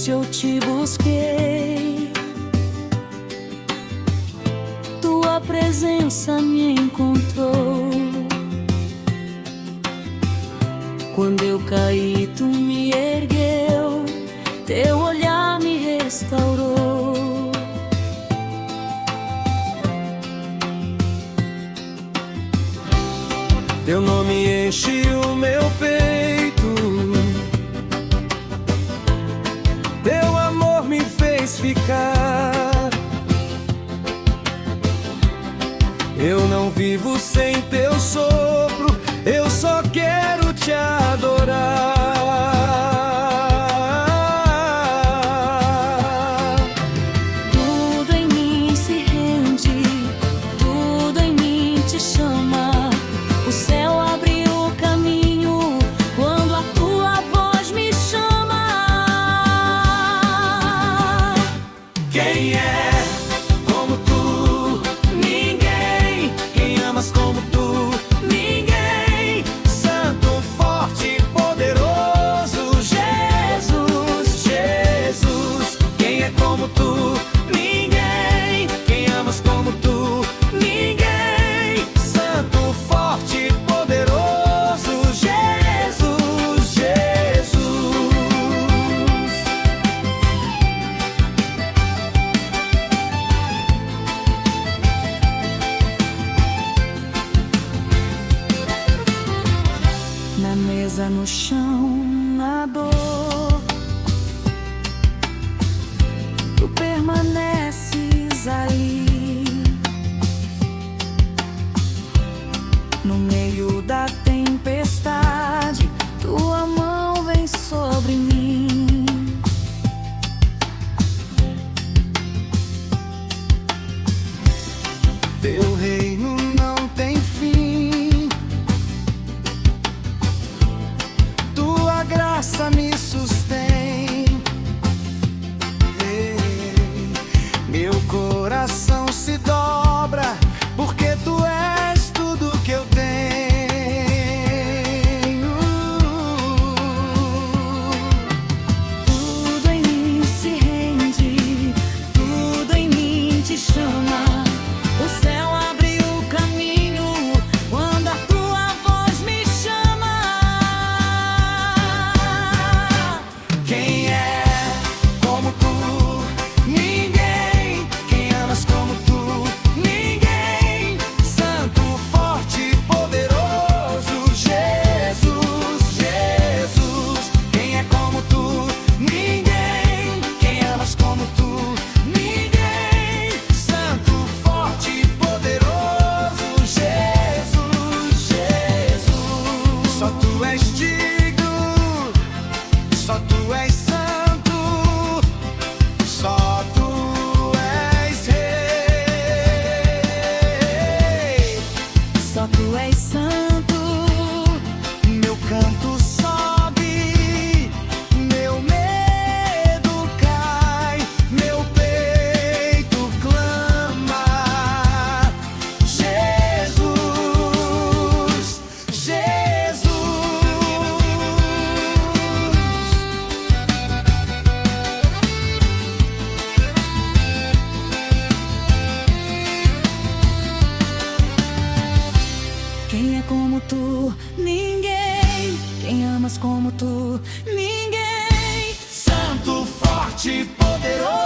difícil eu te busquei, tua presença me encontrou. Quando eu caí, tu me ergueu, teu olhar me restaurou. Teu nome enche o meu peito, teu amor me fez ficar. Eu não vivo sem teu sopro, eu só quero te adorar. Tudo em mim se rende, tudo em mim te chama. O céu abre o caminho quando a tua voz me chama. Quem é como tu? Ninguém. Quem amas como tu? Ninguém. Santo, forte, poderoso, Jesus, Jesus. Quem é como tu? Ninguém. Quem amas como tu? Ninguém. Santo, forte, poderoso, Jesus, Jesus. Na mesa, no chão, na dor, tu permaneces ali. No meio da tempestade, tua mão vem sobre mim. Teu reino não tem fim, tua graça me sustém. Meu coração se dobra, porque tu és tudo que eu tenho. Tudo em mim se rende, tudo em mim te chama. O céu abre o caminho quando a tua voz me chama. Quem é como tu? Ninguém. Quem amas como tu? Ninguém. Santo, forte, poderoso, Jesus, Jesus. Quem é como tu? Ninguém. Quem amas como tu? Ninguém. Santo, forte, poderoso, Jesus, Jesus. Só tu és digno, só tu és santo, só tu és rei. Só tu és santo, Meu canto sobe, meu medo cai, meu peito clama. Jesus, Jesus. quem é como tu? Ninguém. Quem amas como tu? Ninguém. Santo, forte, poderoso.